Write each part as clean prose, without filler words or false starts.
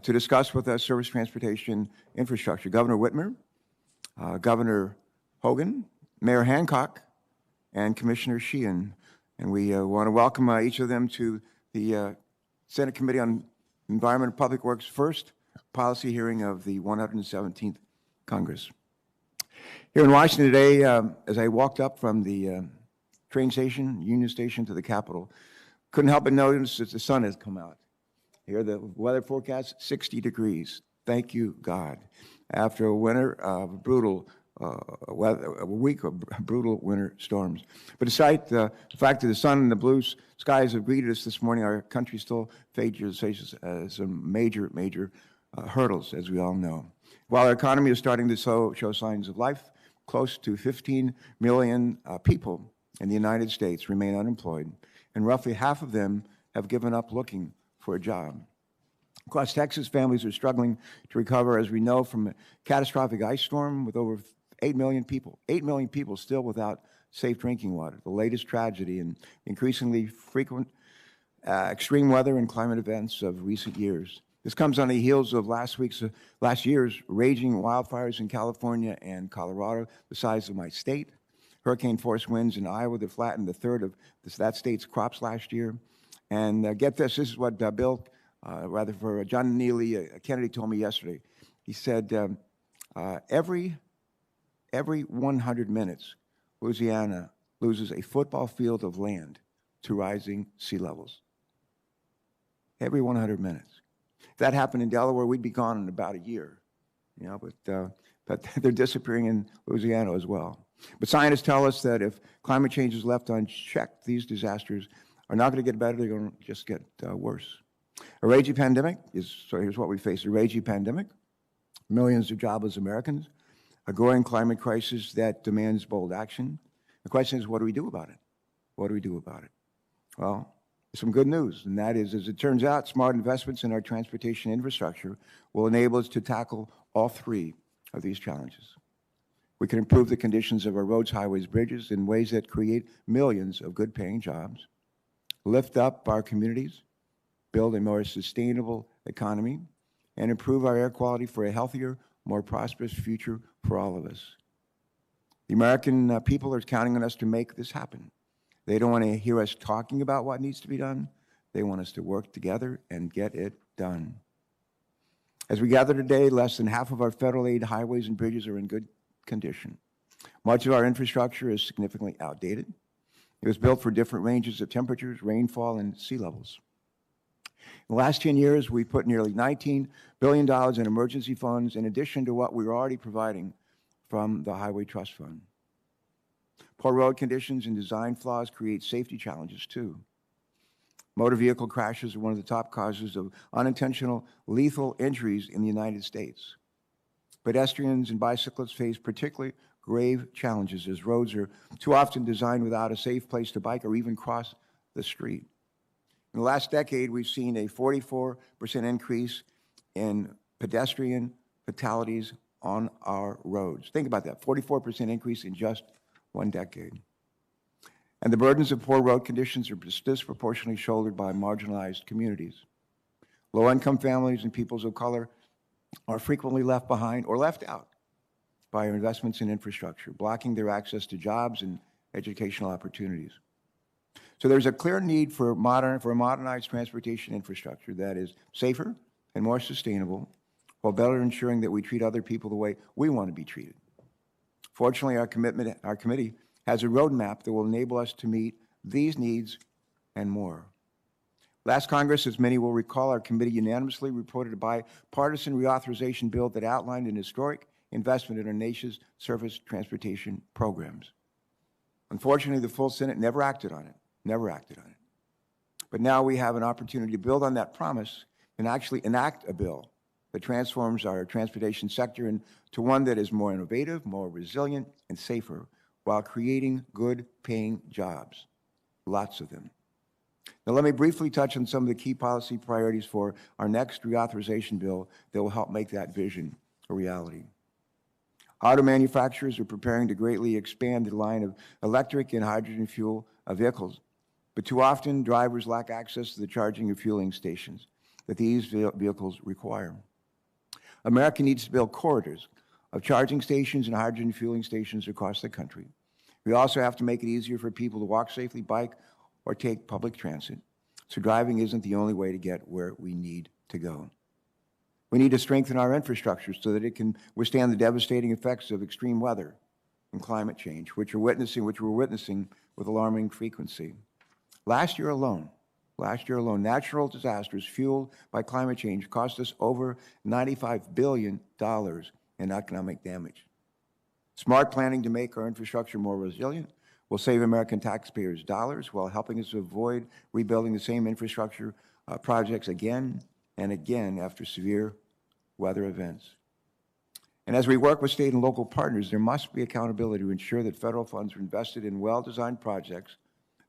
to discuss with us surface transportation infrastructure. Governor Whitmer, Governor Hogan, Mayor Hancock, and Commissioner Sheehan. And we want to welcome each of them to the Senate Committee on Environment and Public Works' first policy hearing of the 117th Congress. Here in Washington today, as I walked up from the train station, Union Station, to the Capitol, couldn't help but notice that the sun has come out. Here, the weather forecast, 60 degrees. Thank you, God. After a winter of brutal weather, a week of brutal winter storms. But despite the fact that the sun and the blue skies have greeted us this morning, our country still faces some major hurdles, as we all know. While our economy is starting to show signs of life, close to 15 million people in the United States remain unemployed, and roughly half of them have given up looking for a job. Across Texas, families are struggling to recover, as we know, from a catastrophic ice storm with over 8 million people still without safe drinking water, the latest tragedy and increasingly frequent extreme weather and climate events of recent years. This comes on the heels of last year's raging wildfires in California and Colorado, the size of my state, hurricane-force winds in Iowa that flattened a third of that state's crops last year. And get this is what John Neely Kennedy told me yesterday. He said, every 100 minutes, Louisiana loses a football field of land to rising sea levels. Every 100 minutes. If that happened in Delaware, we'd be gone in about a year. You know, but they're disappearing in Louisiana as well. But scientists tell us that if climate change is left unchecked, these disasters are not going to get better, they're going to just get worse. A raging pandemic so here's what we face: a raging pandemic, millions of jobless Americans, a growing climate crisis that demands bold action. The question is, what do we do about it? What do we do about it? Well, some good news, and that is, as it turns out, smart investments in our transportation infrastructure will enable us to tackle all three of these challenges. We can improve the conditions of our roads, highways, bridges in ways that create millions of good-paying jobs, lift up our communities, build a more sustainable economy, and improve our air quality for a healthier, more prosperous future for all of us. The American people are counting on us to make this happen. They don't want to hear us talking about what needs to be done. They want us to work together and get it done. As we gather today, less than half of our federal aid highways and bridges are in good condition. Much of our infrastructure is significantly outdated. It was built for different ranges of temperatures, rainfall, and sea levels. In the last 10 years, we put nearly $19 billion in emergency funds in addition to what we were already providing from the Highway Trust Fund. Poor road conditions and design flaws create safety challenges, too. Motor vehicle crashes are one of the top causes of unintentional lethal injuries in the United States. Pedestrians and bicyclists face particularly grave challenges as roads are too often designed without a safe place to bike or even cross the street. In the last decade, we've seen a 44% increase in pedestrian fatalities on our roads. Think about that, 44% increase in just one decade. And the burdens of poor road conditions are disproportionately shouldered by marginalized communities. Low-income families and peoples of color are frequently left behind or left out by our investments in infrastructure, blocking their access to jobs and educational opportunities. So there's a clear need for a modernized transportation infrastructure that is safer and more sustainable, while better ensuring that we treat other people the way we want to be treated. Fortunately, our committee has a roadmap that will enable us to meet these needs and more. Last Congress, as many will recall, our committee unanimously reported a bipartisan reauthorization bill that outlined an historic investment in our nation's surface transportation programs. Unfortunately, the full Senate never acted on it. But now we have an opportunity to build on that promise and actually enact a bill that transforms our transportation sector into one that is more innovative, more resilient, and safer, while creating good-paying jobs, lots of them. Now, let me briefly touch on some of the key policy priorities for our next reauthorization bill that will help make that vision a reality. Auto manufacturers are preparing to greatly expand the line of electric and hydrogen fuel vehicles, but too often drivers lack access to the charging and fueling stations. that these vehicles require. America needs to build corridors of charging stations and hydrogen fueling stations across the country. We also have to make it easier for people to walk safely, bike, or take public transit, so driving isn't the only way to get where we need to go. We need to strengthen our infrastructure so that it can withstand the devastating effects of extreme weather and climate change, which we're witnessing with alarming frequency. Last year alone, natural disasters fueled by climate change cost us over $95 billion in economic damage. Smart planning to make our infrastructure more resilient will save American taxpayers dollars while helping us avoid rebuilding the same infrastructure projects again and again after severe weather events. And as we work with state and local partners, there must be accountability to ensure that federal funds are invested in well-designed projects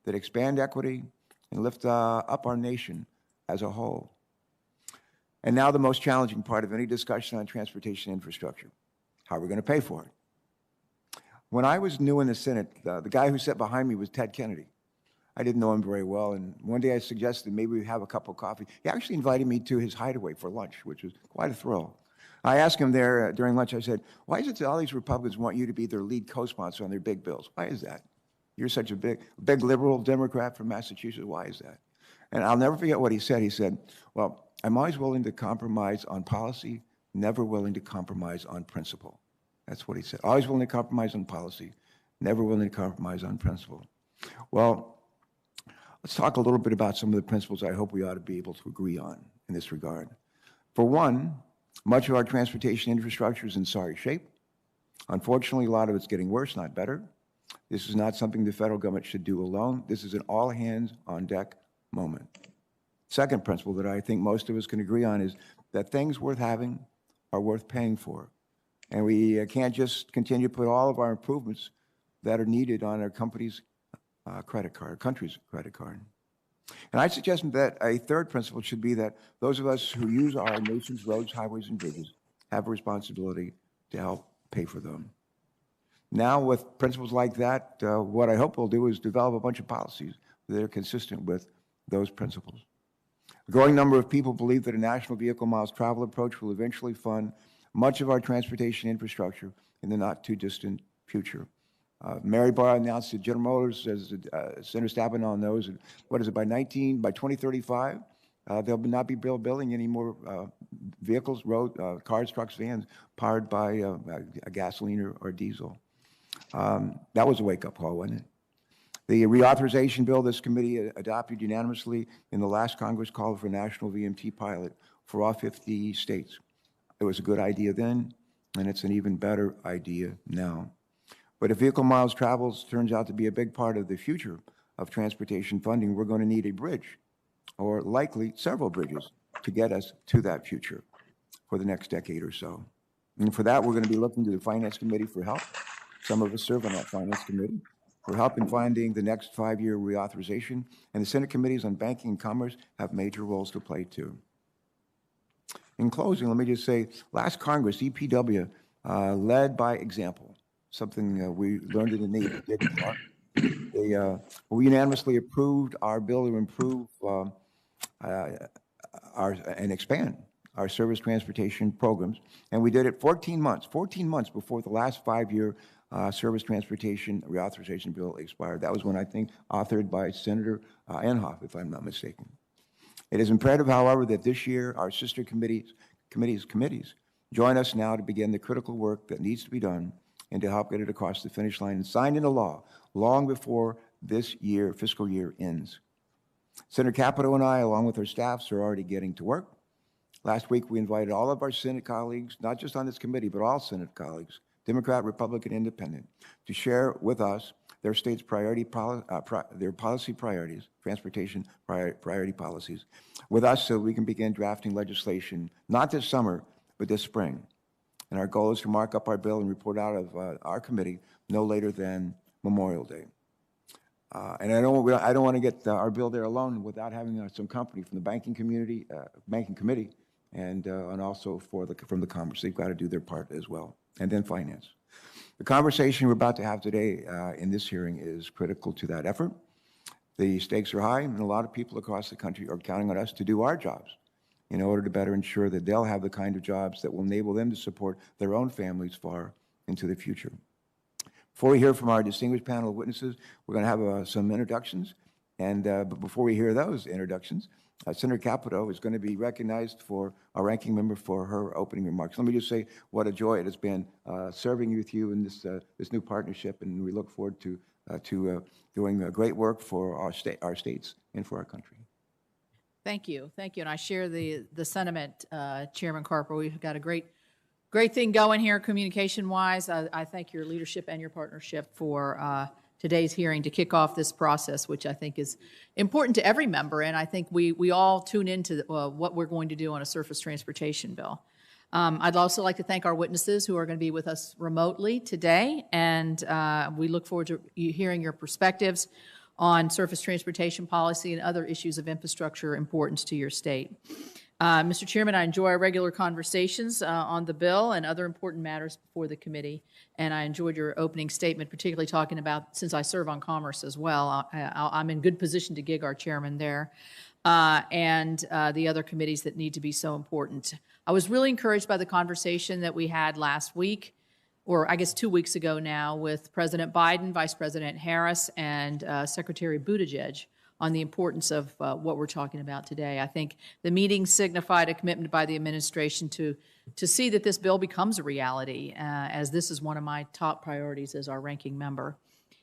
that expand equity and lift up our nation as a whole. And now the most challenging part of any discussion on transportation infrastructure: how are we going to pay for it? When I was new in the Senate, the guy who sat behind me was Ted Kennedy. I didn't know him very well, and one day I suggested maybe we have a cup of coffee. He actually invited me to his hideaway for lunch, which was quite a thrill. I asked him there during lunch, I said, why is it that all these Republicans want you to be their lead co-sponsor on their big bills? Why is that? You're such a big liberal Democrat from Massachusetts. Why is that? And I'll never forget what he said. He said, well, I'm always willing to compromise on policy, never willing to compromise on principle. That's what he said. Always willing to compromise on policy, never willing to compromise on principle. Well, let's talk a little bit about some of the principles I hope we ought to be able to agree on in this regard. For one, much of our transportation infrastructure is in sorry shape. Unfortunately, a lot of it's getting worse, not better. This is not something the federal government should do alone. This is an all-hands-on-deck moment. Second principle that I think most of us can agree on is that things worth having are worth paying for. And we can't just continue to put all of our improvements that are needed on our country's credit card. And I suggest that a third principle should be that those of us who use our nation's roads, highways, and bridges have a responsibility to help pay for them. Now, with principles like that, what I hope we'll do is develop a bunch of policies that are consistent with those principles. A growing number of people believe that a national vehicle miles travel approach will eventually fund much of our transportation infrastructure in the not-too-distant future. Mary Barr announced that General Motors, as Senator Stabenow knows, what is it, by 2035, they'll not be building any more vehicles, cars, trucks, vans, powered by a gasoline or diesel. That was a wake-up call, wasn't it? The reauthorization bill this committee adopted unanimously in the last Congress called for a national VMT pilot for all 50 states. It was a good idea then, and it's an even better idea now. But if vehicle miles traveled turns out to be a big part of the future of transportation funding, we're going to need a bridge, or likely several bridges, to get us to that future for the next decade or so. And for that, we're going to be looking to the Finance Committee for help. Some of us serve on that Finance Committee for help in finding the next 5-year reauthorization, and the Senate Committees on Banking and Commerce have major roles to play too. In closing, let me just say, last Congress, EPW led by example, something we learned in the Navy. We unanimously approved our bill to improve and expand our service transportation programs, and we did it 14 months before the last 5-year service transportation reauthorization bill expired. That was one, I think, authored by Senator Inhofe, if I'm not mistaken. It is imperative, however, that this year our sister committees join us now to begin the critical work that needs to be done and to help get it across the finish line and signed into law long before this fiscal year ends. Senator Capito and I, along with our staffs, are already getting to work. Last week, we invited all of our Senate colleagues, not just on this committee, but all Senate colleagues, Democrat, Republican, Independent, to share with us their state's their policy priorities, transportation priority policies, with us so we can begin drafting legislation, not this summer, but this spring. And our goal is to mark up our bill and report out of our committee no later than Memorial Day. And I don't want to get our bill there alone without having some company from the banking committee, and also from the Commerce. They've got to do their part as well, and then finance. The conversation we're about to have today in this hearing is critical to that effort. The stakes are high, and a lot of people across the country are counting on us to do our jobs in order to better ensure that they'll have the kind of jobs that will enable them to support their own families far into the future. Before we hear from our distinguished panel of witnesses, we're going to have some introductions. But before we hear those introductions, Senator Capito is going to be recognized for our ranking member for her opening remarks. Let me just say what a joy it has been serving with you in this new partnership, and we look forward to doing great work for our states and for our country. Thank you, and I share the sentiment, Chairman Carper. We've got a great thing going here, communication-wise. I thank your leadership and your partnership for today's hearing to kick off this process, which I think is important to every member, and I think we all tune into what we're going to do on a surface transportation bill. I'd also like to thank our witnesses who are going to be with us remotely today, and we look forward to hearing your perspectives on surface transportation policy and other issues of infrastructure importance to your state. Mr. Chairman, I enjoy our regular conversations on the bill and other important matters before the committee, and I enjoyed your opening statement, particularly talking about, since I serve on Commerce as well, I'm in good position to gig our chairman there, and the other committees that need to be so important. I was really encouraged by the conversation that we had last week, or I guess 2 weeks ago now, with President Biden, Vice President Harris, and Secretary Buttigieg on the importance of what we're talking about today. I think the meeting signified a commitment by the administration to see that this bill becomes a reality, as this is one of my top priorities as our ranking member.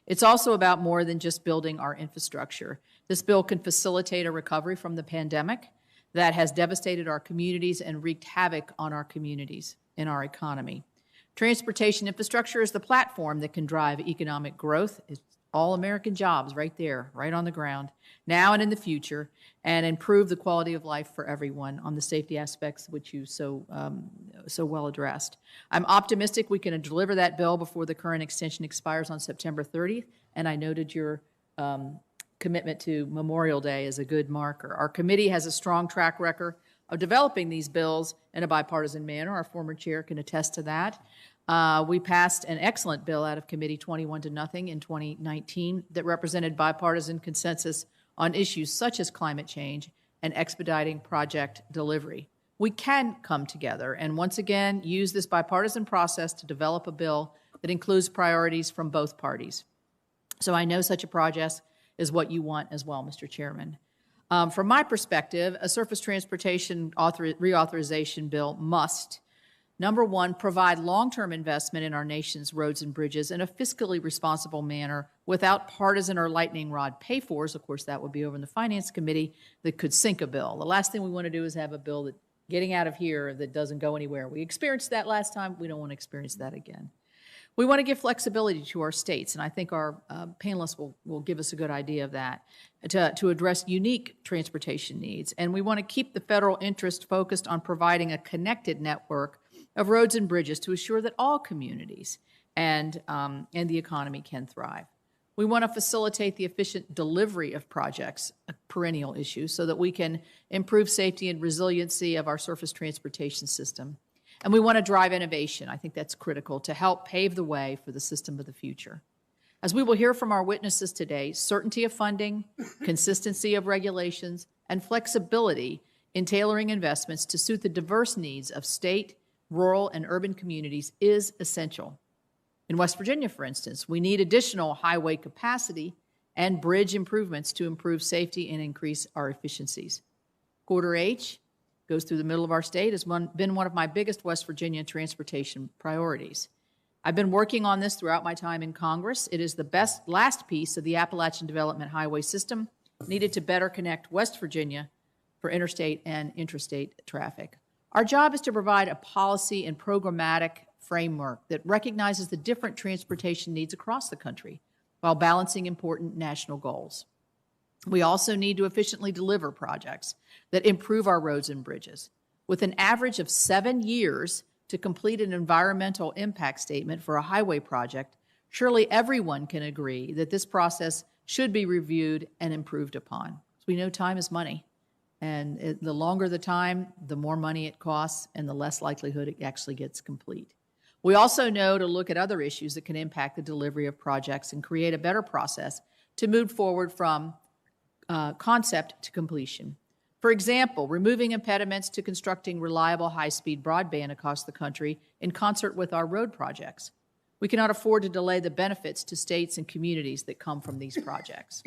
It's also about more than just building our infrastructure. This bill can facilitate a recovery from the pandemic that has devastated our communities and wreaked havoc on our communities and our economy. Transportation infrastructure is the platform that can drive economic growth. It's all American jobs right there, right on the ground, now and in the future, and improve the quality of life for everyone on the safety aspects which you so well addressed. I'm optimistic we can deliver that bill before the current extension expires on September 30th, and I noted your commitment to Memorial Day as a good marker. Our committee has a strong track record of developing these bills in a bipartisan manner. Our former chair can attest to that. We passed an excellent bill out of committee 21-0 in 2019 that represented bipartisan consensus on issues such as climate change and expediting project delivery. We can come together and once again use this bipartisan process to develop a bill that includes priorities from both parties. So I know such a process is what you want as well, Mr. Chairman. From my perspective, a surface transportation reauthorization bill must, number one, provide long-term investment in our nation's roads and bridges in a fiscally responsible manner without partisan or lightning rod pay-fors. Of course, that would be over in the Finance Committee that could sink a bill. The last thing we want to do is have a bill that getting out of here that doesn't go anywhere. We experienced that last time. We don't want to experience that again. We want to give flexibility to our states, and I think our panelists will give us a good idea of that, to address unique transportation needs. And we want to keep the federal interest focused on providing a connected network of roads and bridges to assure that all communities and the economy can thrive. We want to facilitate the efficient delivery of projects, a perennial issue, so that we can improve safety and resiliency of our surface transportation system. And we want to drive innovation. I think that's critical to help pave the way for the system of the future. As we will hear from our witnesses today, certainty of funding, consistency of regulations, and flexibility in tailoring investments to suit the diverse needs of state, rural, and urban communities is essential. In West Virginia, for instance, we need additional highway capacity and bridge improvements to improve safety and increase our efficiencies. Corridor H goes through the middle of our state, has been one of my biggest West Virginia transportation priorities. I've been working on this throughout my time in Congress. It is the last piece of the Appalachian Development Highway System needed to better connect West Virginia for interstate and intrastate traffic. Our job is to provide a policy and programmatic framework that recognizes the different transportation needs across the country while balancing important national goals. We also need to efficiently deliver projects that improve our roads and bridges. With an average of 7 years to complete an environmental impact statement for a highway project, surely everyone can agree that this process should be reviewed and improved upon. So we know time is money, and the longer the time, the more money it costs, and the less likelihood it actually gets complete. We also know to look at other issues that can impact the delivery of projects and create a better process to move forward from concept to completion. For example, removing impediments to constructing reliable high-speed broadband across the country in concert with our road projects. We cannot afford to delay the benefits to states and communities that come from these projects.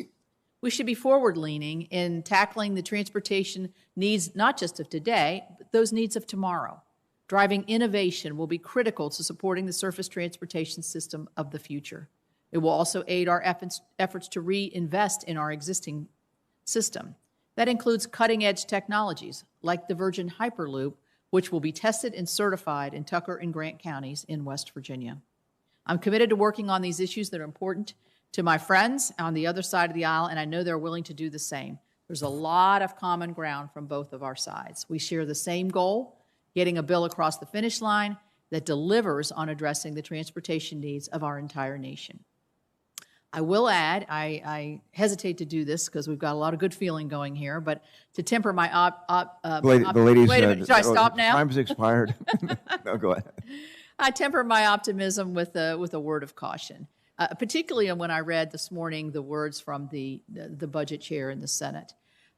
We should be forward-leaning in tackling the transportation needs not just of today, but those needs of tomorrow. Driving innovation will be critical to supporting the surface transportation system of the future. It will also aid our efforts to reinvest in our existing system. That includes cutting-edge technologies like the Virgin Hyperloop, which will be tested and certified in Tucker and Grant counties in West Virginia. I'm committed to working on these issues that are important to my friends on the other side of the aisle, and I know they're willing to do the same. There's a lot of common ground from both of our sides. We share the same goal, getting a bill across the finish line that delivers on addressing the transportation needs of our entire nation. I will add, I hesitate to do this because we've got a lot of good feeling going here, but to temper my Ladies, wait a minute, should I stop now? Time's expired. No, go ahead. I temper my optimism with a word of caution, particularly when I read this morning the words from the budget chair in the Senate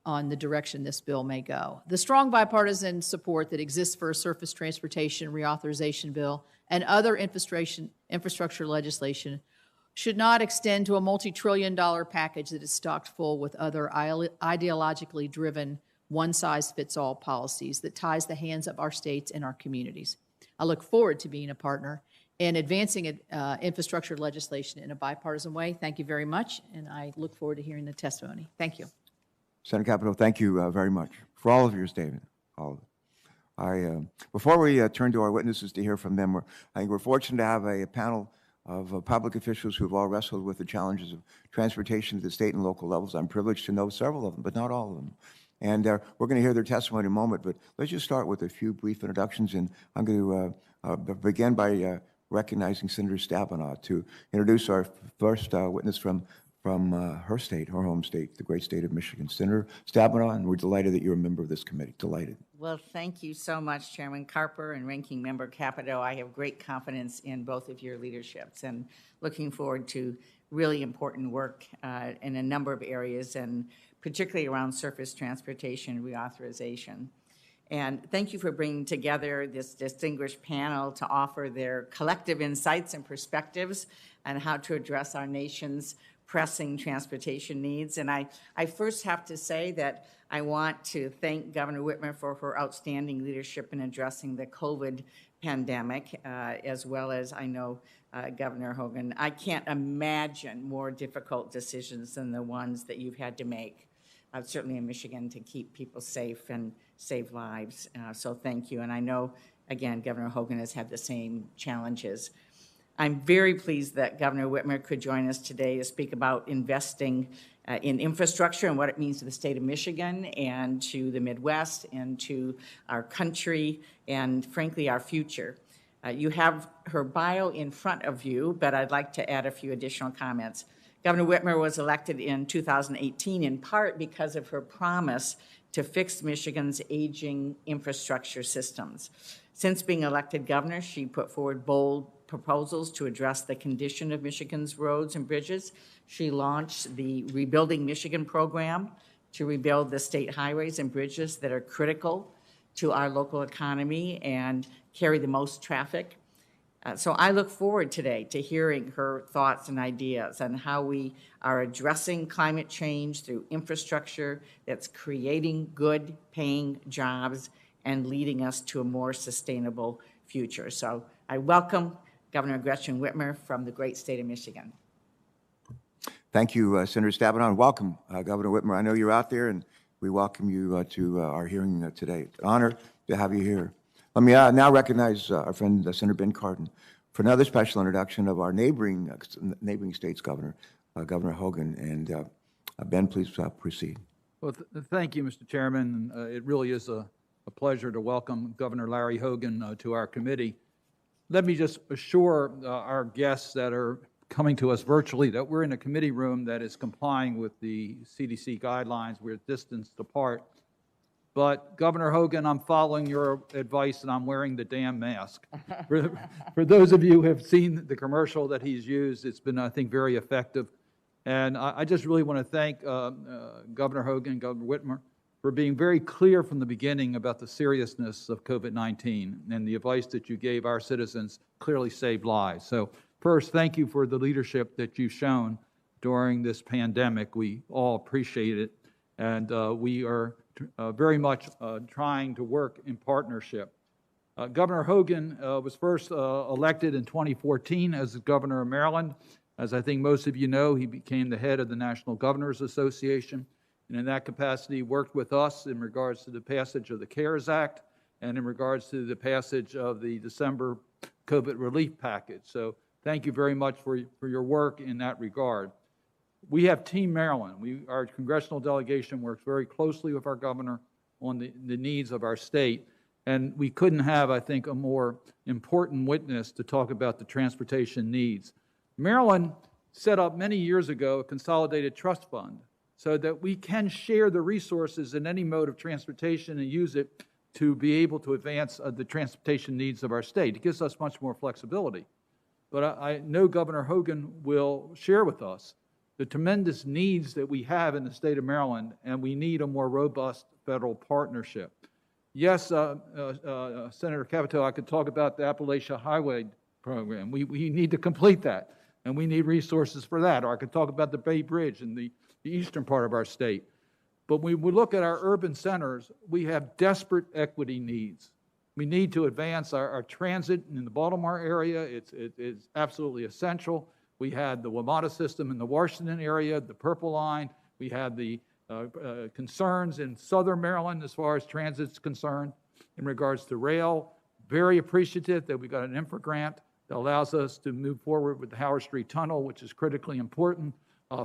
on the direction this bill may go. The strong bipartisan support that exists for a surface transportation reauthorization bill and other infrastructure legislation should not extend to a multi-trillion-dollar package that is stocked full with other ideologically driven one-size-fits-all policies that ties the hands of our states and our communities. I look forward to being a partner in advancing infrastructure legislation in a bipartisan way. Thank you very much, and I look forward to hearing the testimony. Thank you. Senator Capito, thank you very much for all of your statement. All of it. Before we turn to our witnesses to hear from them, I think we're fortunate to have a panel of public officials who have all wrestled with the challenges of transportation at the state and local levels. I'm privileged to know several of them, but not all of them. And we're going to hear their testimony in a moment, but let's just start with a few brief introductions. And I'm going to begin by recognizing Senator Stabenow to introduce our first witness from her state, her home state, the great state of Michigan. Senator Stabenow, and we're delighted that you're a member of this committee. Delighted. Well, thank you so much, Chairman Carper and Ranking Member Capito. I have great confidence in both of your leaderships and looking forward to really important work in a number of areas, and particularly around surface transportation reauthorization. And thank you for bringing together this distinguished panel to offer their collective insights and perspectives on how to address our nation's pressing transportation needs. And I first have to say that I want to thank Governor Whitmer for her outstanding leadership in addressing the COVID pandemic, as well as I know Governor Hogan. I can't imagine more difficult decisions than the ones that you've had to make, certainly in Michigan, to keep people safe and save lives. So thank you. And I know, again, Governor Hogan has had the same challenges. I'm very pleased that Governor Whitmer could join us today to speak about investing in infrastructure and what it means to the state of Michigan and to the Midwest and to our country and, frankly, our future. You have her bio in front of you, but I'd like to add a few additional comments. Governor Whitmer was elected in 2018 in part because of her promise to fix Michigan's aging infrastructure systems. Since being elected governor, she put forward bold proposals to address the condition of Michigan's roads and bridges. She launched the Rebuilding Michigan program to rebuild the state highways and bridges that are critical to our local economy and carry the most traffic. So I look forward today to hearing her thoughts and ideas on how we are addressing climate change through infrastructure that's creating good paying jobs and leading us to a more sustainable future. So I welcome Governor Gretchen Whitmer from the great state of Michigan. Thank you, Senator Stabenow, and welcome, Governor Whitmer. I know you're out there, and we welcome you to our hearing today. It's an honor to have you here. Let me now recognize our friend, Senator Ben Cardin, for another special introduction of our neighboring state's governor, Governor Hogan. And Ben, please proceed. Well, thank you, Mr. Chairman. It really is a pleasure to welcome Governor Larry Hogan to our committee. Let me just assure our guests that are coming to us virtually that we're in a committee room that is complying with the CDC guidelines. We're distanced apart. But Governor Hogan, I'm following your advice and I'm wearing the damn mask. For those of you who have seen the commercial that he's used, it's been, I think, very effective. And I just really want to thank Governor Hogan, Governor Whitmer, for being very clear from the beginning about the seriousness of COVID-19, and the advice that you gave our citizens clearly saved lives. So first, thank you for the leadership that you've shown during this pandemic. We all appreciate it, and we are very much trying to work in partnership. Governor Hogan was first elected in 2014 as the governor of Maryland. As I think most of you know, he became the head of the National Governors Association, and in that capacity worked with us in regards to the passage of the CARES Act and in regards to the passage of the December COVID relief package. So thank you very much for your work in that regard. We have Team Maryland. Our congressional delegation works very closely with our governor on the needs of our state. And we couldn't have, I think, a more important witness to talk about the transportation needs. Maryland set up many years ago a consolidated trust fund so that we can share the resources in any mode of transportation and use it to be able to advance the transportation needs of our state. It gives us much more flexibility. But I know Governor Hogan will share with us the tremendous needs that we have in the state of Maryland, and we need a more robust federal partnership. Yes, Senator Capito, I could talk about the Appalachia Highway Program. We need to complete that, and we need resources for that. Or I could talk about the Bay Bridge in the eastern part of our state. But when we look at our urban centers, we have desperate equity needs. We need to advance our transit in the Baltimore area. It's absolutely essential. We had the WMATA system in the Washington area, the Purple Line. We had the concerns in southern Maryland as far as transit's concerned. In regards to rail, very appreciative that we got an infra grant that allows us to move forward with the Howard Street Tunnel, which is critically important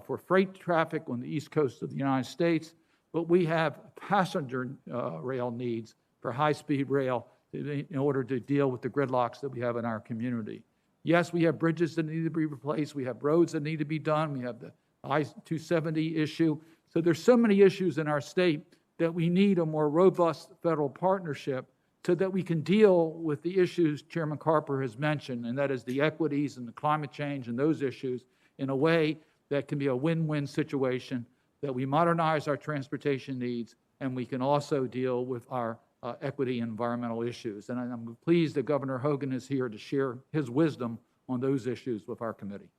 for freight traffic on the east coast of the United States. But we have passenger rail needs for high-speed rail in order to deal with the gridlocks that we have in our community. Yes, we have bridges that need to be replaced. We have roads that need to be done. We have the I-270 issue. So there's so many issues in our state that we need a more robust federal partnership so that we can deal with the issues Chairman Carper has mentioned, and that is the equities and the climate change and those issues in a way that can be a win-win situation, that we modernize our transportation needs, and we can also deal with our equity and environmental issues. And I'm pleased that Governor Hogan is here to share his wisdom on those issues with our committee.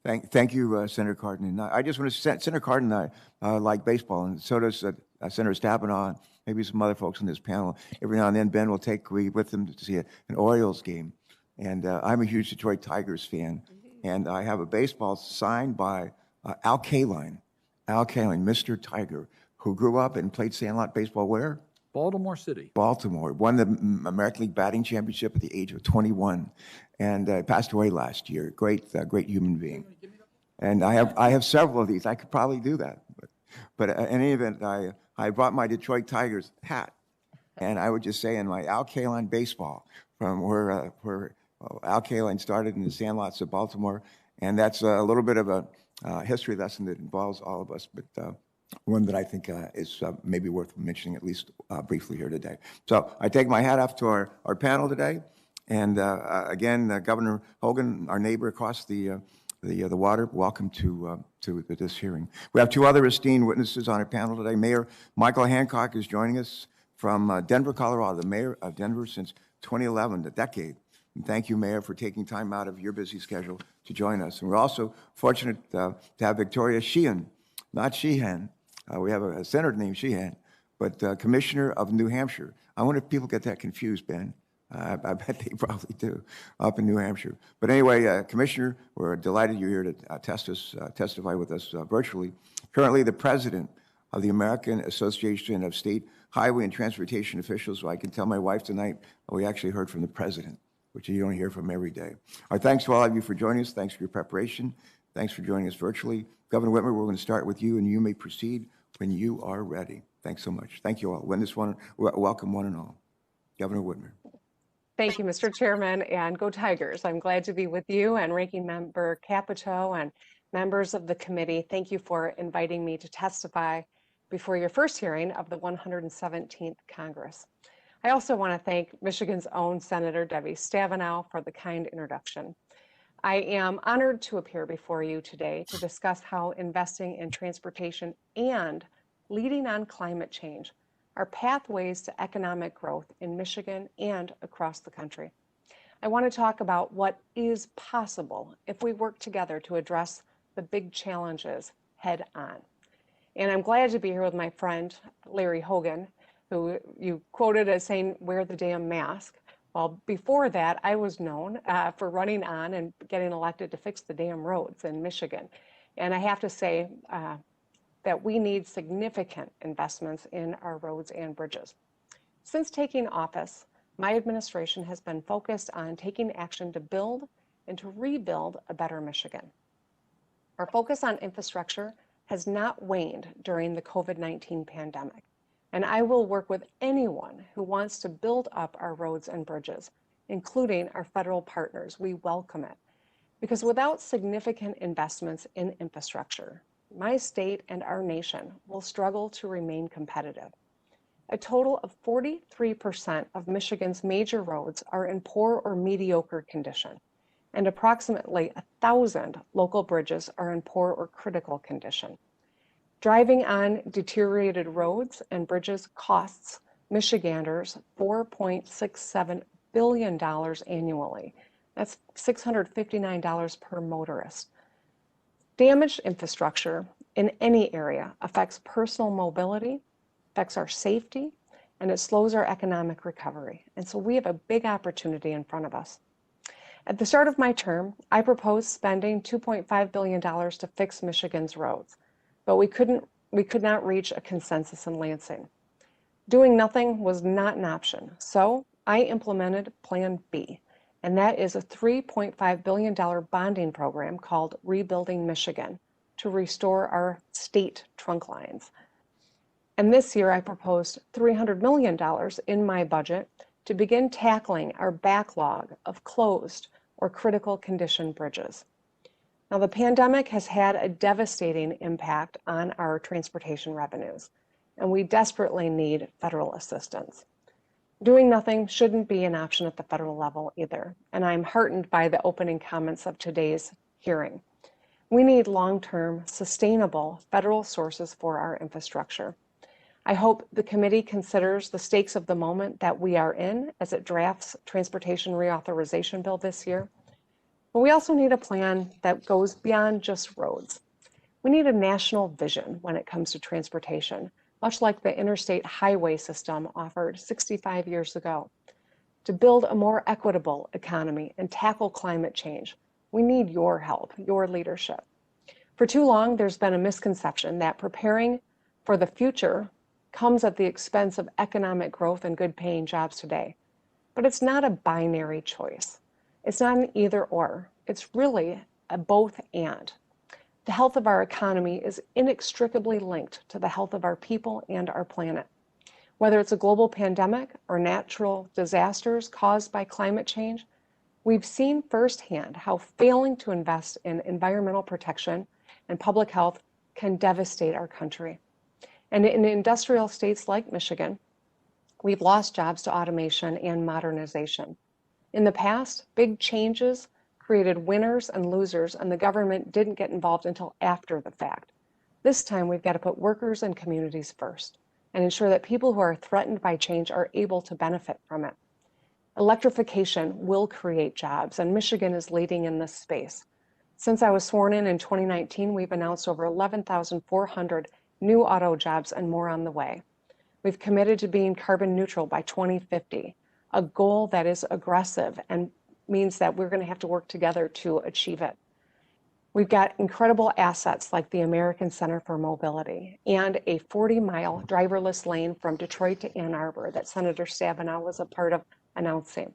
Thank you, Senator Cardin. And I just want to say, Senator Cardin and I like baseball, and so does Senator Stabenow, and maybe some other folks on this panel. Every now and then, Ben will take me with him to see an Orioles game. And I'm a huge Detroit Tigers fan. And I have a baseball signed by Al Kaline, Mr. Tiger, who grew up and played sandlot baseball where? Baltimore City. Baltimore. Won the American League batting championship at the age of 21, and passed away last year. Great human being. And I have several of these. I could probably do that. But in any event, I brought my Detroit Tigers hat, and I would just say in my Al Kaline baseball, from where Al Kaline started in the sandlots of Baltimore, and that's a little bit of a history lesson that involves all of us, but one that I think is maybe worth mentioning at least briefly here today. So I take my hat off to our panel today, and again, Governor Hogan, our neighbor across the water, welcome to this hearing. We have two other esteemed witnesses on our panel today. Mayor Michael Hancock is joining us from Denver, Colorado, the mayor of Denver since 2011, a decade. And thank you, Mayor, for taking time out of your busy schedule to join us. And we're also fortunate to have Victoria Sheehan, not Sheehan. We have a senator named Sheehan, but Commissioner of New Hampshire. I wonder if people get that confused, Ben. I bet they probably do, up in New Hampshire. But anyway, Commissioner, we're delighted you're here to testify with us virtually. Currently the president of the American Association of State Highway and Transportation Officials. So I can tell my wife tonight, we actually heard from the president, which you don't hear from every day. Our thanks to all of you for joining us. Thanks for your preparation. Thanks for joining us virtually. Governor Whitmer, we're going to start with you, and you may proceed when you are ready. Thanks so much. Thank you all. Welcome one and all. Governor Whitmer. Thank you, Mr. Chairman, and go Tigers. I'm glad to be with you and Ranking Member Capito and members of the committee. Thank you for inviting me to testify before your first hearing of the 117th Congress. I also want to thank Michigan's own Senator Debbie Stabenow for the kind introduction. I am honored to appear before you today to discuss how investing in transportation and leading on climate change, are pathways to economic growth in Michigan and across the country. I want to talk about what is possible if we work together to address the big challenges head on. And I'm glad to be here with my friend, Larry Hogan, who you quoted as saying, wear the damn mask. Well, before that, I was known for running on and getting elected to fix the damn roads in Michigan. And I have to say that we need significant investments in our roads and bridges. Since taking office, my administration has been focused on taking action to build and to rebuild a better Michigan. Our focus on infrastructure has not waned during the COVID-19 pandemic, and I will work with anyone who wants to build up our roads and bridges, including our federal partners. We welcome it, because without significant investments in infrastructure, my state and our nation will struggle to remain competitive. A total of 43% of Michigan's major roads are in poor or mediocre condition, and approximately 1,000 local bridges are in poor or critical condition. Driving on deteriorated roads and bridges costs Michiganders $4.67 billion annually. That's $659 per motorist. Damaged infrastructure in any area affects personal mobility, affects our safety, and it slows our economic recovery. And so we have a big opportunity in front of us. At the start of my term, I proposed spending $2.5 billion to fix Michigan's roads, but we could not reach a consensus in Lansing. Doing nothing was not an option, so I implemented Plan B, and that is a $3.5 billion bonding program called Rebuilding Michigan to restore our state trunk lines. And this year I proposed $300 million in my budget to begin tackling our backlog of closed or critical condition bridges. Now, the pandemic has had a devastating impact on our transportation revenues, and we desperately need federal assistance. Doing nothing shouldn't be an option at the federal level either, and I'm heartened by the opening comments of today's hearing. We need long-term, sustainable federal sources for our infrastructure. I hope the committee considers the stakes of the moment that we are in as it drafts transportation reauthorization bill this year. But we also need a plan that goes beyond just roads. We need a national vision when it comes to transportation, much like the interstate highway system offered 65 years ago. To build a more equitable economy and tackle climate change, we need your help, your leadership. For too long, there's been a misconception that preparing for the future comes at the expense of economic growth and good paying jobs today. But it's not a binary choice. It's not an either or. It's really a both and. The health of our economy is inextricably linked to the health of our people and our planet. Whether it's a global pandemic or natural disasters caused by climate change, we've seen firsthand how failing to invest in environmental protection and public health can devastate our country. And in industrial states like Michigan, we've lost jobs to automation and modernization. In the past, big changes created winners and losers, and the government didn't get involved until after the fact. This time, we've got to put workers and communities first and ensure that people who are threatened by change are able to benefit from it. Electrification will create jobs, and Michigan is leading in this space. Since I was sworn in 2019, we've announced over 11,400 new auto jobs and more on the way. We've committed to being carbon neutral by 2050, a goal that is aggressive and means that we're going to have to work together to achieve it. We've got incredible assets like the American Center for Mobility and a 40-mile driverless lane from Detroit to Ann Arbor that Senator Stabenow was a part of announcing.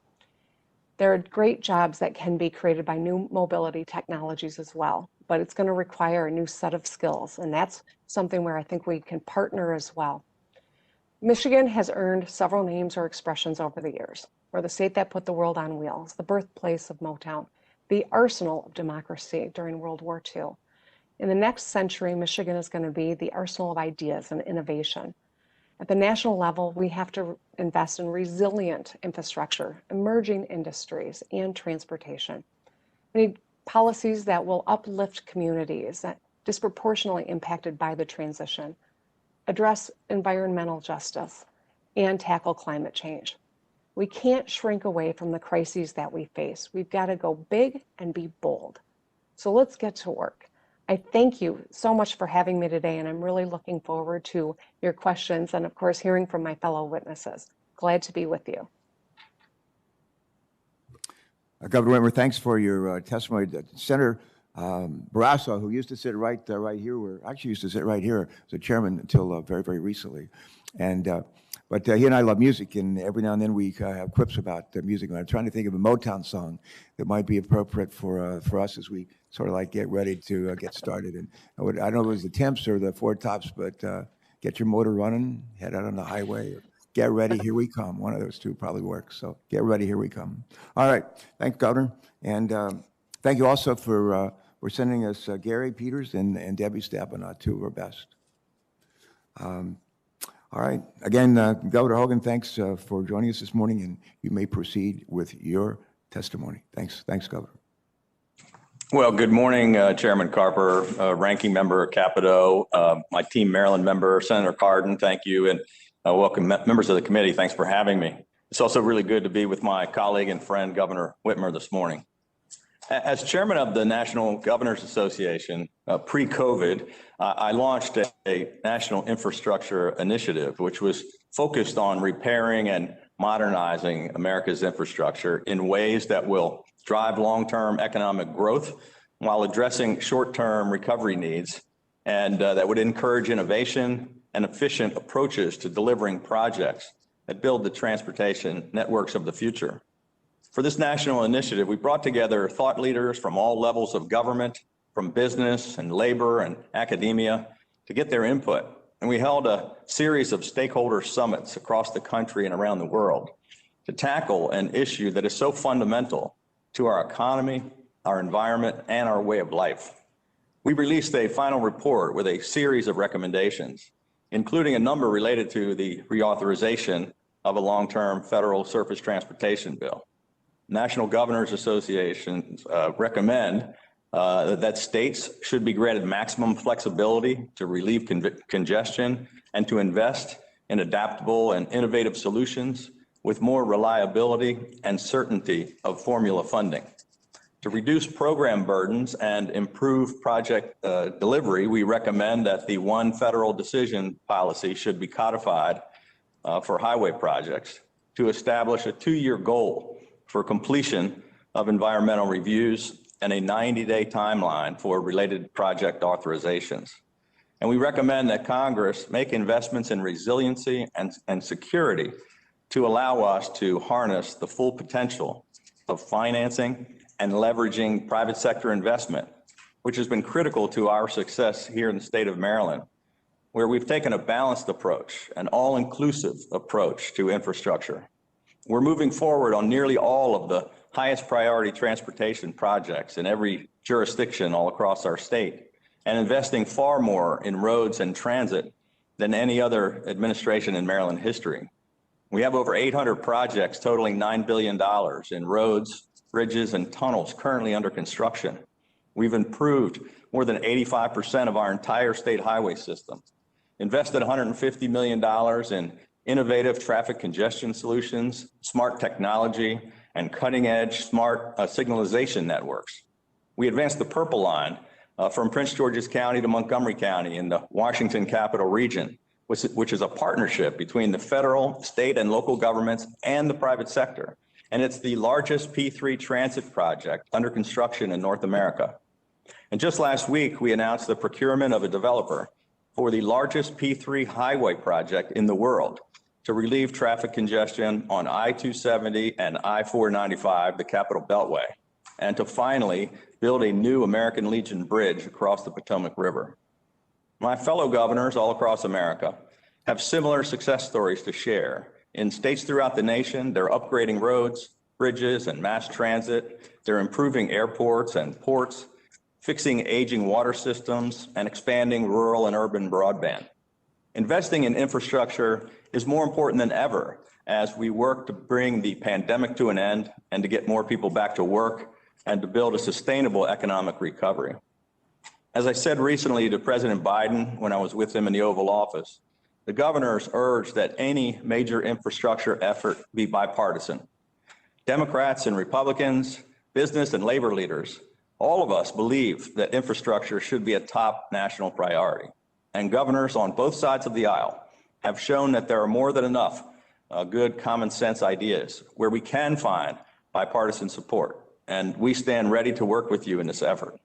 There are great jobs that can be created by new mobility technologies as well, but it's going to require a new set of skills, and that's something where I think we can partner as well. Michigan has earned several names or expressions over the years. We're the state that put the world on wheels, the birthplace of Motown, the arsenal of democracy during World War II. In the next century, Michigan is going to be the arsenal of ideas and innovation. At the national level, we have to invest in resilient infrastructure, emerging industries, and transportation. We need policies that will uplift communities that disproportionately impacted by the transition. address environmental justice, and tackle climate change. We can't shrink away from the crises that we face. We've got to go big and be bold. So let's get to work. I thank you so much for having me today, and I'm really looking forward to your questions and, of course, hearing from my fellow witnesses. Glad to be with you. Governor Whitmer, thanks for your testimony. Senator Barrasso, who used to sit right here, actually used to sit right here as a chairman until very, very recently. But he and I love music, and every now and then we have quips about music. And I'm trying to think of a Motown song that might be appropriate for us as we sort of like get ready to get started. And I don't know if it was the Temps or the Four Tops, but get your motor running, head out on the highway, or get ready, here we come. One of those two probably works. So get ready, here we come. All right, thanks, Governor, and thank you also for sending us Gary Peters and Debbie Staben, two of our best. All right. Again, Governor Hogan, thanks for joining us this morning, and you may proceed with your testimony. Thanks, Governor. Well, good morning, Chairman Carper, Ranking Member Capito, my team Maryland member, Senator Cardin, thank you, and welcome members of the committee. Thanks for having me. It's also really good to be with my colleague and friend, Governor Whitmer, this morning. As chairman of the National Governors Association, pre-COVID, I launched a national infrastructure initiative, which was focused on repairing and modernizing America's infrastructure in ways that will drive long-term economic growth while addressing short-term recovery needs, and that would encourage innovation and efficient approaches to delivering projects that build the transportation networks of the future. For this national initiative, we brought together thought leaders from all levels of government, from business and labor and academia, to get their input. And we held a series of stakeholder summits across the country and around the world to tackle an issue that is so fundamental to our economy, our environment, and our way of life. We released a final report with a series of recommendations, including a number related to the reauthorization of a long-term federal surface transportation bill. National Governors Associations recommend that states should be granted maximum flexibility to relieve congestion and to invest in adaptable and innovative solutions with more reliability and certainty of formula funding. To reduce program burdens and improve project delivery, we recommend that the one federal decision policy should be codified for highway projects to establish a 2-year goal for completion of environmental reviews and a 90-day timeline for related project authorizations. And we recommend that Congress make investments in resiliency and security to allow us to harness the full potential of financing and leveraging private sector investment, which has been critical to our success here in the state of Maryland, where we've taken a balanced approach, an all-inclusive approach to infrastructure. We're moving forward on nearly all of the highest priority transportation projects in every jurisdiction all across our state, and investing far more in roads and transit than any other administration in Maryland history. We have over 800 projects totaling $9 billion in roads, bridges, and tunnels currently under construction. We've improved more than 85% of our entire state highway system, invested $150 million in innovative traffic congestion solutions, smart technology, and cutting-edge smart signalization networks. We advanced the Purple Line from Prince George's County to Montgomery County in the Washington Capital Region, which is a partnership between the federal, state, and local governments and the private sector. And it's the largest P3 transit project under construction in North America. And just last week, we announced the procurement of a developer for the largest P3 highway project in the world to relieve traffic congestion on I-270 and I-495, the Capital Beltway, and to finally build a new American Legion bridge across the Potomac River. My fellow governors all across America have similar success stories to share. In states throughout the nation, they're upgrading roads, bridges, and mass transit. They're improving airports and ports, fixing aging water systems, and expanding rural and urban broadband. Investing in infrastructure is more important than ever as we work to bring the pandemic to an end and to get more people back to work and to build a sustainable economic recovery. As I said recently to President Biden when I was with him in the Oval Office, the governors urged that any major infrastructure effort be bipartisan. Democrats and Republicans, business and labor leaders, all of us believe that infrastructure should be a top national priority. And governors on both sides of the aisle have shown that there are more than enough good common sense ideas where we can find bipartisan support. And we stand ready to work with you in this effort.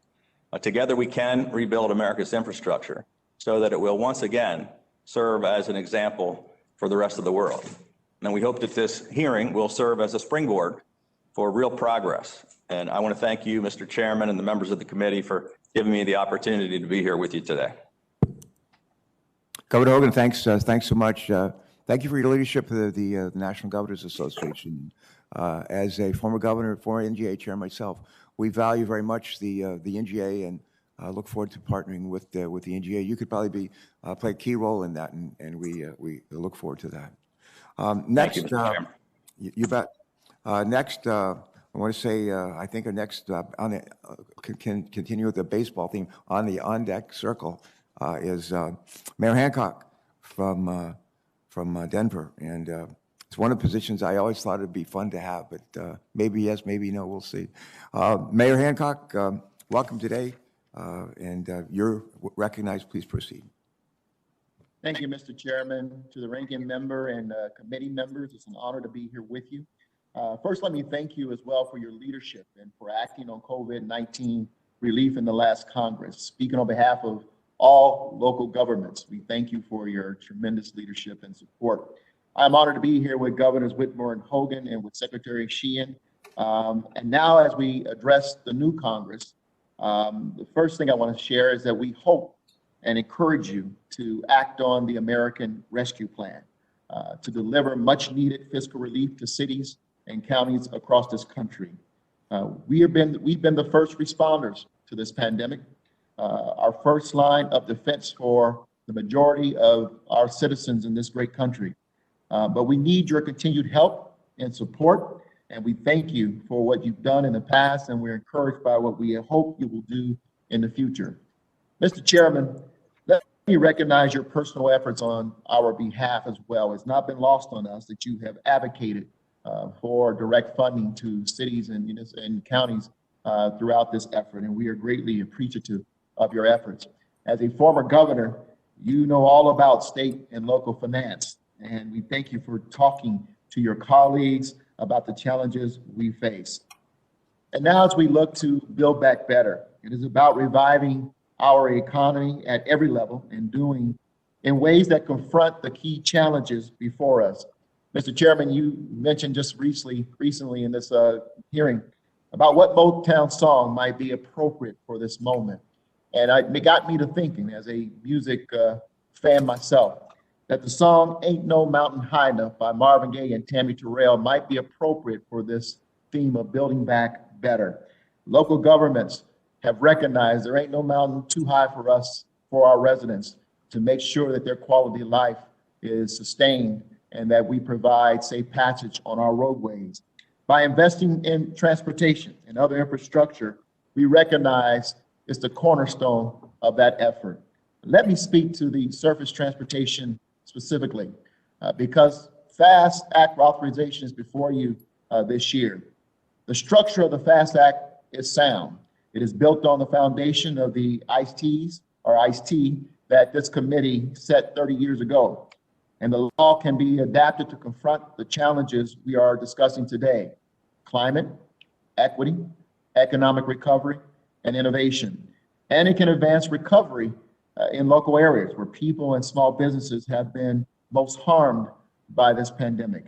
Together we can rebuild America's infrastructure so that it will once again serve as an example for the rest of the world. And we hope that this hearing will serve as a springboard for real progress. And I want to thank you, Mr. Chairman, and the members of the committee for giving me the opportunity to be here with you today. Governor Hogan, thanks so much. Thank you for your leadership of the National Governors Association. As a former governor, former NGA chair myself, we value very much the NGA and look forward to partnering with the NGA. You could probably play a key role in that, and we look forward to that. Next, Thank you, Mr. Chairman. You bet. Next, I want to say I think our next can continue with the baseball theme on the on-deck circle is Mayor Hancock from Denver, and it's one of the positions I always thought it'd be fun to have, but maybe yes, maybe no, we'll see. Mayor Hancock, welcome today, and you're recognized. Please proceed. Thank you, Mr. Chairman. To the ranking member and committee members, it's an honor to be here with you. First, let me thank you as well for your leadership and for acting on COVID-19 relief in the last Congress. Speaking on behalf of all local governments, we thank you for your tremendous leadership and support. I'm honored to be here with Governors Whitmer and Hogan and with Secretary Sheehan. And now as we address the new Congress, the first thing I want to share is that we hope and encourage you to act on the American Rescue Plan to deliver much needed fiscal relief to cities and counties across this country. We've been the first responders to this pandemic, our first line of defense for the majority of our citizens in this great country. But we need your continued help and support, and we thank you for what you've done in the past, and we're encouraged by what we hope you will do in the future. Mr. Chairman, let me recognize your personal efforts on our behalf as well. It's not been lost on us that you have advocated for direct funding to cities and counties throughout this effort, and we are greatly appreciative of your efforts. As a former governor, you know all about state and local finance, and we thank you for talking to your colleagues about the challenges we face. And now as we look to build back better, it is about reviving our economy at every level and doing in ways that confront the key challenges before us. Mr. Chairman, you mentioned just recently in this hearing about what Motown song might be appropriate for this moment. And it got me to thinking, as a music fan myself, that the song Ain't No Mountain High Enough by Marvin Gaye and Tammy Terrell might be appropriate for this theme of building back better. Local governments have recognized there ain't no mountain too high for us, for our residents, to make sure that their quality of life is sustained and that we provide safe passage on our roadways. By investing in transportation and other infrastructure, we recognize it's the cornerstone of that effort. Let me speak to the surface transportation specifically, because FAST Act authorization is before you this year. The structure of the FAST Act is sound. It is built on the foundation of the ICE-T that this committee set 30 years ago. And the law can be adapted to confront the challenges we are discussing today: climate, equity, economic recovery, and innovation. And it can advance recovery in local areas where people and small businesses have been most harmed by this pandemic.